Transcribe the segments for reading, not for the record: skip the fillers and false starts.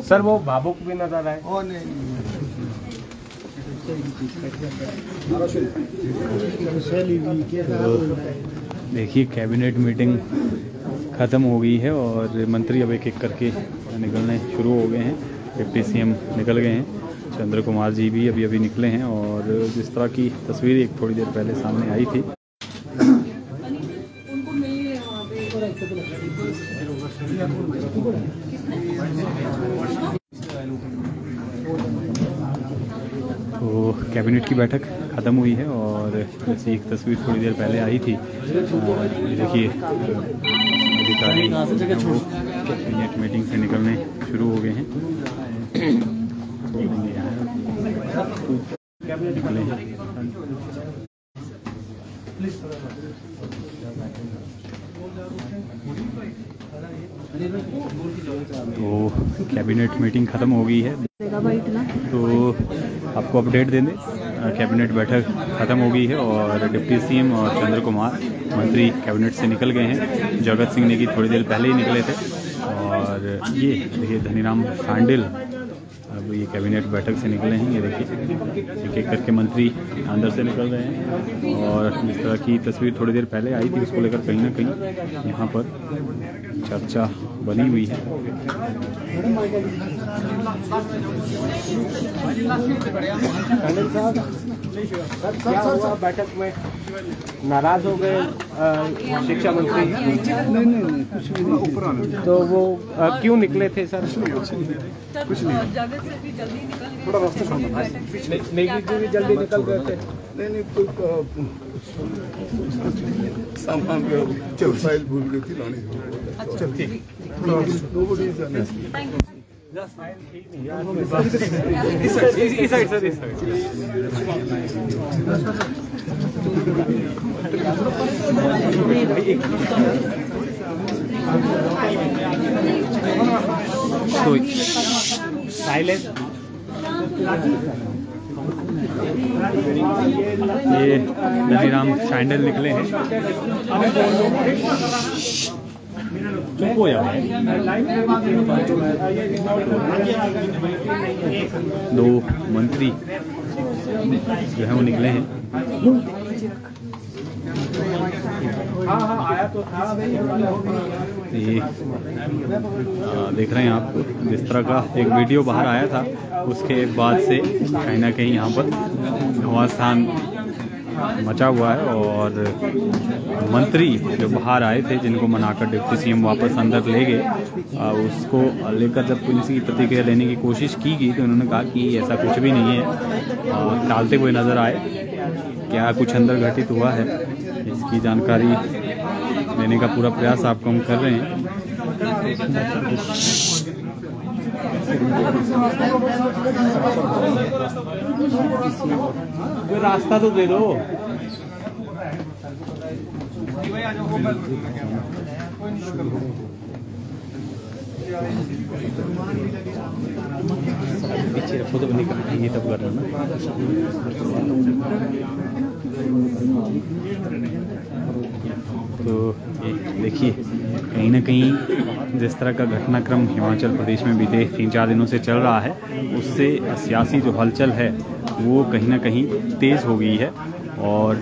Sir वो भावुक भी नजर आए। देखिए कैबिनेट मीटिंग ख़त्म हो गई है और मंत्री अब एक एक करके निकलने शुरू हो गए हैं। डिप्टी सीएम निकल गए हैं, चंद्र कुमार जी भी अभी निकले हैं और जिस तरह की तस्वीर एक थोड़ी देर पहले सामने आई थी। तो कैबिनेट की बैठक ख़त्म हुई है और जैसे एक तस्वीर थोड़ी देर पहले आई थी, देखिए अधिकारी कैबिनेट मीटिंग से निकलने शुरू हो गए हैं। तो कैबिनेट मीटिंग ख़त्म हो गई है, तो आपको अपडेट दे दें। कैबिनेट बैठक ख़त्म हो गई है और डिप्टी सीएम और चंद्र कुमार मंत्री कैबिनेट से निकल गए हैं। जगत सिंह नेगी थोड़ी देर पहले ही निकले थे और ये देखिए धनीराम शांडिल अब ये कैबिनेट बैठक से निकले हैं। ये देखिए एक एक करके मंत्री अंदर से निकल रहे हैं और जिस तरह की तस्वीर थोड़ी देर पहले आई थी उसको लेकर कहीं ना कहीं यहाँ पर चर्चा बनी हुई है। क्या हुआ बैठक में? नाराज हो गए शिक्षा मंत्री? नहीं, तो वो क्यों निकले थे सर? कुछ नहीं, थोड़ा रास्ता छोड़ना। भी जल्दी निकल गए थे। नहीं कोई सामान चल फाइल भूल गई थी लाने। चल ठीक। साइलेंस। ये धनीराम शांडिल निकले हैं। चुप हो जाओ। दो मंत्री जो है वो निकले हैं। आया तो था। ये देख रहे हैं आप, जिस तरह का एक वीडियो बाहर आया था उसके बाद से कहीं ना कहीं यहाँ पर घमासान मचा हुआ है और मंत्री जो बाहर आए थे जिनको मनाकर डिप्टी सीएम वापस अंदर ले गए, उसको लेकर जब पुलिस की प्रतिक्रिया लेने की कोशिश की गई तो उन्होंने कहा कि ऐसा कुछ भी नहीं है। टालते हुए नजर आए, क्या कुछ अंदर घटित हुआ है इसकी जानकारी देने का पूरा प्रयास आपको हम कर रहे हैं। रास्ता तो दे दो। पीछे रखो तो ये तब कर रहा ना। तो ये देखिए कहीं ना कहीं जिस तरह का घटनाक्रम हिमाचल प्रदेश में बीते 3-4 दिनों से चल रहा है उससे सियासी जो हलचल है वो कहीं ना कहीं तेज़ हो गई है और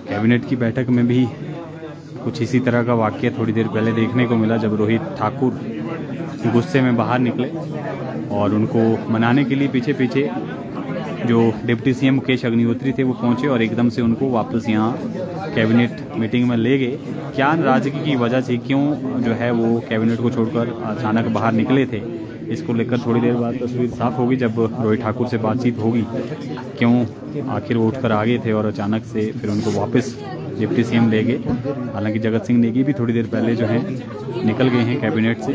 कैबिनेट की बैठक में भी कुछ इसी तरह का वाक़या थोड़ी देर पहले देखने को मिला जब रोहित ठाकुर गुस्से में बाहर निकले और उनको मनाने के लिए पीछे पीछे जो डिप्टी सीएम मुकेश अग्निहोत्री थे वो पहुंचे और एकदम से उनको वापस यहाँ कैबिनेट मीटिंग में ले गए। क्या नाराजगी की वजह से क्यों जो है वो कैबिनेट को छोड़कर अचानक बाहर निकले थे, इसको लेकर थोड़ी देर बाद तस्वीर साफ होगी जब रोहित ठाकुर से बातचीत होगी। क्यों आखिर वो उठकर आ गए थे और अचानक से फिर उनको वापस डिप्टी सीएम ले गए। हालांकि जगत सिंह नेगी भी थोड़ी देर पहले जो है निकल गए हैं कैबिनेट से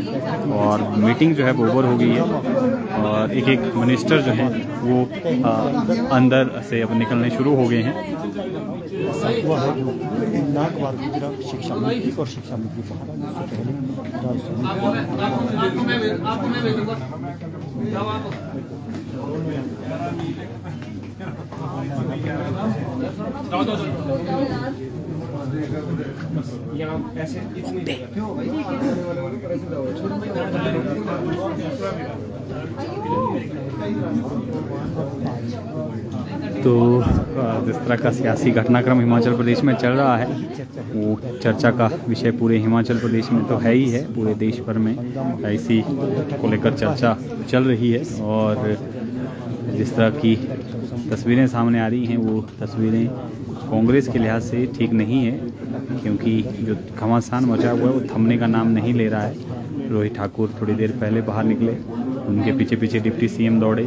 और मीटिंग जो है वो ओवर हो गई है और एक एक मिनिस्टर जो हैं वो अंदर से अब निकलने शुरू हो गए हैं। शिक्षा मंत्री और शिक्षा मंत्री तो जिस तरह का सियासी घटनाक्रम हिमाचल प्रदेश में चल रहा है वो चर्चा का विषय पूरे हिमाचल प्रदेश में तो है ही है, पूरे देश भर में इसी को लेकर चर्चा चल रही है। और जिस तरह की तस्वीरें सामने आ रही हैं वो तस्वीरें कांग्रेस के लिहाज से ठीक नहीं है, क्योंकि जो घमासान मचा हुआ है वो थमने का नाम नहीं ले रहा है। रोहित ठाकुर थोड़ी देर पहले बाहर निकले, उनके पीछे पीछे डिप्टी सीएम दौड़े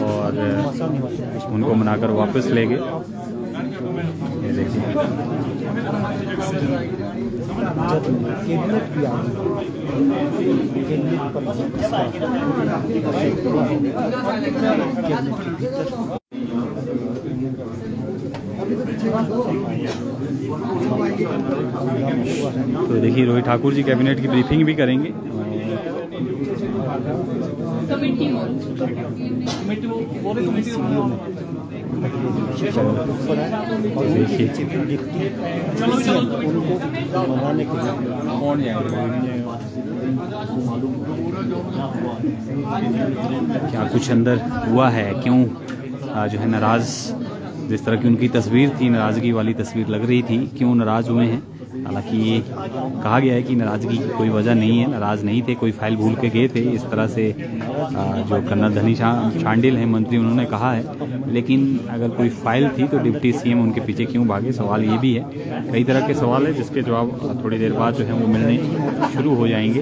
और उनको मनाकर वापस ले गए। ये देखिए तो देखिए रोहित ठाकुर जी कैबिनेट की ब्रीफिंग भी करेंगे। क्या कुछ अंदर हुआ है, क्यों जो है नाराज, जिस तरह की उनकी तस्वीर थी, नाराज़गी वाली तस्वीर लग रही थी, क्यों नाराज़ हुए हैं। हालांकि ये कहा गया है कि नाराज़गी की कोई वजह नहीं है, नाराज़ नहीं थे, कोई फाइल भूल के गए थे, इस तरह से जो कर्नल धनी शांडिल हैं मंत्री, उन्होंने कहा है। लेकिन अगर कोई फाइल थी तो डिप्टी सीएम उनके पीछे क्यों भागे, सवाल ये भी है। कई तरह के सवाल है जिसके जवाब थोड़ी देर बाद जो है वो मिलने शुरू हो जाएंगे।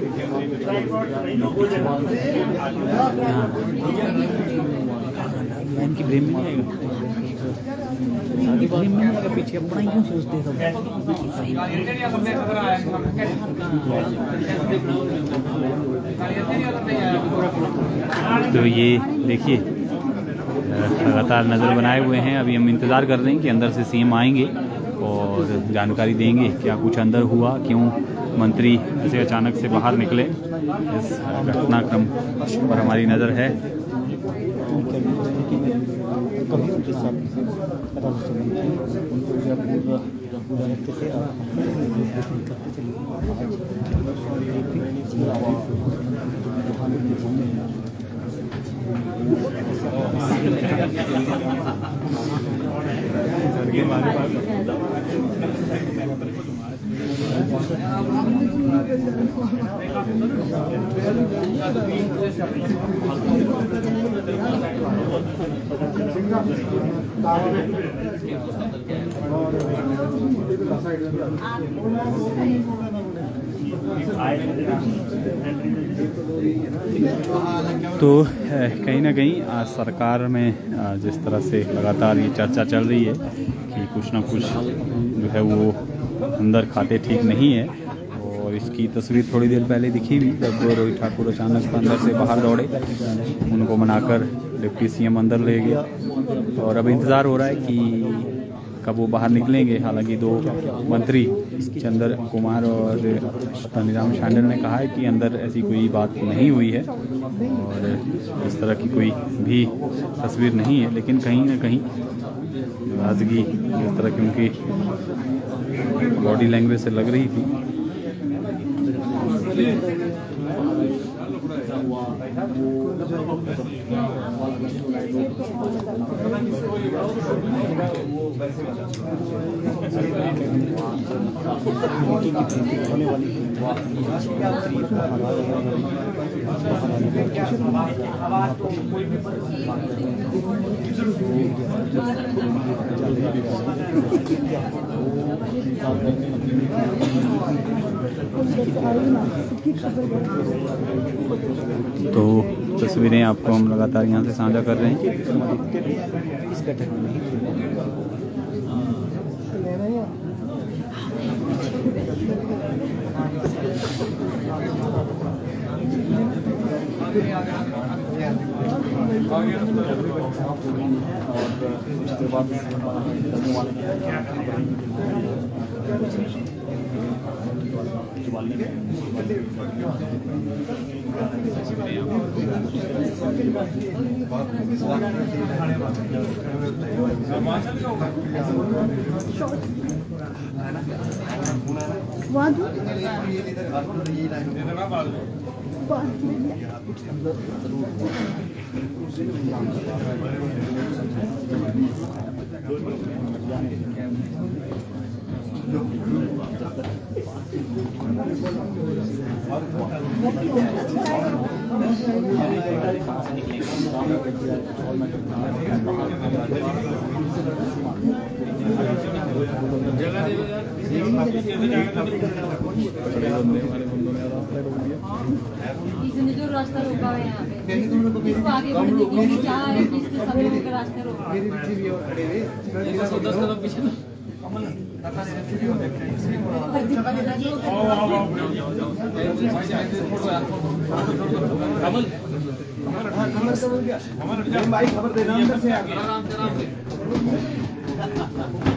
इनकी ब्रेम में पीछे अपना ही क्यों सोचते हैं। तो ये देखिए लगातार नज़र बनाए हुए हैं। अभी हम इंतज़ार कर रहे हैं कि अंदर से सीएम आएंगे और जानकारी देंगे क्या कुछ अंदर हुआ, क्यों मंत्री ऐसे अचानक से बाहर निकले। इस घटनाक्रम पर हमारी नज़र है। कभी उनके साथ तो कहीं ना कहीं सरकार में जिस तरह से लगातार ये चर्चा चल रही है कि कुछ ना कुछ जो है वो अंदर खाते ठीक नहीं है। और इसकी तस्वीर थोड़ी देर पहले दिखी भी, जब रोहित ठाकुर अचानक अंदर से बाहर दौड़े, उनको मनाकर डिप्टी सीएम अंदर ले गया। और अब इंतज़ार हो रहा है कि कब वो बाहर निकलेंगे। हालांकि दो मंत्री चंद्र कुमार और धनीराम शांडिल ने कहा है कि अंदर ऐसी कोई बात नहीं हुई है और इस तरह की कोई भी तस्वीर नहीं है। लेकिन कहीं ना कहीं नाराज़गी इस तरह की उनकी बॉडी लैंग्वेज से लग रही थी। होने वाली तो तस्वीरें आपको हम लगातार यहाँ से साझा कर रहे हैं। इस बैठक में नहीं और इसने जो रास्ता रोका है यहाँ पे, इसको आगे बढ़ने के लिए जहाँ है इसने सब लोगों का रास्ता रोका है।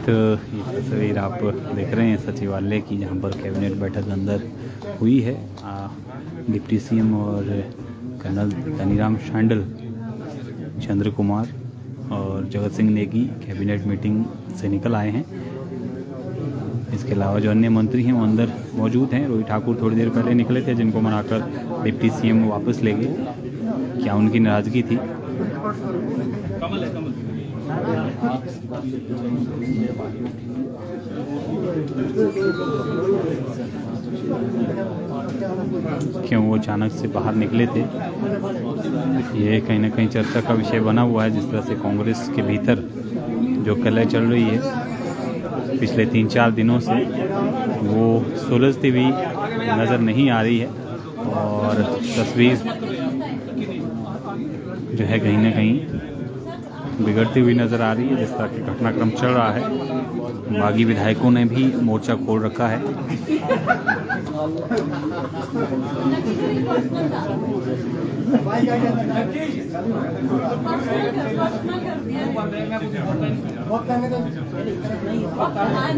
तो ये तस्वीर आप देख रहे हैं सचिवालय की, जहाँ पर कैबिनेट बैठक अंदर हुई है। डिप्टी सीएम और कर्नल धनीराम शांडिल, चंद्र कुमार और जगत सिंह नेगी कैबिनेट मीटिंग से निकल आए हैं। इसके अलावा जो अन्य मंत्री हैं वो अंदर मौजूद हैं। रोहित ठाकुर थोड़ी देर पहले निकले थे, जिनको मनाकर डिप्टी सीएम वापस ले गए। क्या उनकी नाराज़गी थी? क्यों वो अचानक से बाहर निकले थे, ये कहीं ना कहीं चर्चा का विषय बना हुआ है। जिस तरह से कांग्रेस के भीतर जो कलह चल रही है पिछले 3-4 दिनों से, वो सुलझती हुई नज़र नहीं आ रही है और तस्वीर जो है कहीं ना कहीं बिगड़ती हुई नज़र आ रही है। जिस तरह का घटनाक्रम चल रहा है, बागी विधायकों ने भी मोर्चा खोल रखा है।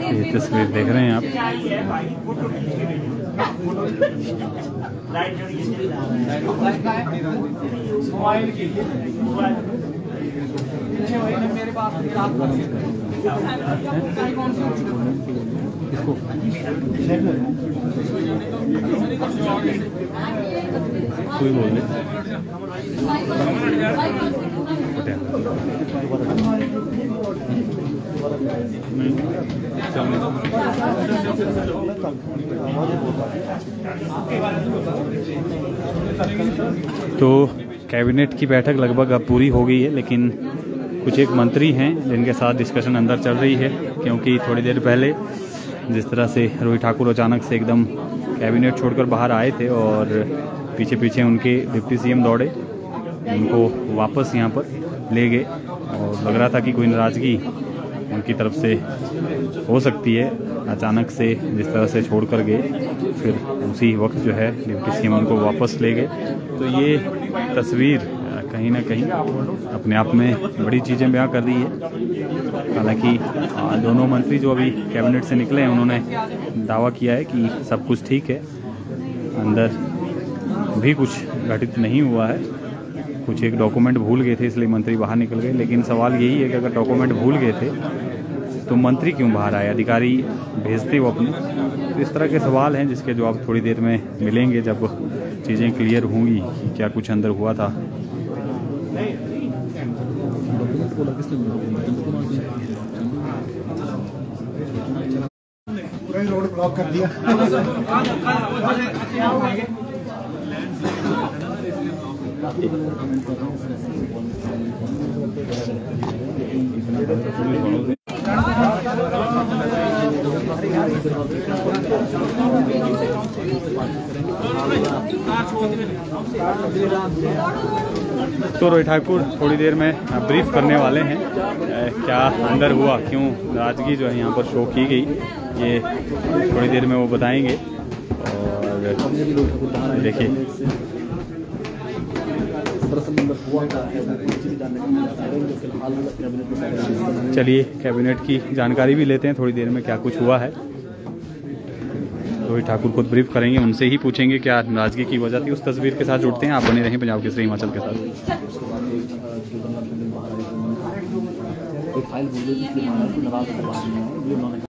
ये तस्वीर देख रहे हैं आप। कोई बोल रहे तो कैबिनेट की बैठक लगभग अब पूरी हो गई है, लेकिन कुछ एक मंत्री हैं जिनके साथ डिस्कशन अंदर चल रही है। क्योंकि थोड़ी देर पहले जिस तरह से रोहित ठाकुर अचानक से एकदम कैबिनेट छोड़कर बाहर आए थे और पीछे पीछे उनके डिप्टी सीएम दौड़े, उनको वापस यहाँ पर ले गए और लग रहा था कि कोई नाराज़गी उनकी तरफ से हो सकती है। अचानक से जिस तरह से छोड़ कर गए, फिर उसी वक्त जो है डिप्टी सीएम उनको वापस ले गए। तो ये तस्वीर कहीं ना कहीं अपने आप में बड़ी चीज़ें बयां कर रही है। हालांकि दोनों मंत्री जो अभी कैबिनेट से निकले हैं, उन्होंने दावा किया है कि सब कुछ ठीक है, अंदर भी कुछ घटित नहीं हुआ है। कुछ एक डॉक्यूमेंट भूल गए थे इसलिए मंत्री बाहर निकल गए। लेकिन सवाल यही है कि अगर डॉक्यूमेंट भूल गए थे तो मंत्री क्यों बाहर आए, अधिकारी भेजते वो अपने। तो इस तरह के सवाल हैं जिसके जवाब थोड़ी देर में मिलेंगे, जब चीज़ें क्लियर होंगी कि क्या कुछ अंदर हुआ था। रोड ब्लॉक कर दिया। तो रोहित ठाकुर थोड़ी देर में ब्रीफ करने वाले हैं क्या अंदर हुआ, क्यों नाराजगी जो है यहाँ पर शो की गई, ये थोड़ी देर में वो बताएंगे। और देखिए चलिए कैबिनेट की जानकारी भी लेते हैं थोड़ी देर में क्या कुछ हुआ है। रोहित ठाकुर खुद ब्रीफ करेंगे, उनसे ही पूछेंगे क्या नाराजगी की वजह थी। उस तस्वीर के साथ जुड़ते हैं, आप बने रहें पंजाब केसरी हिमाचल के साथ। फाइल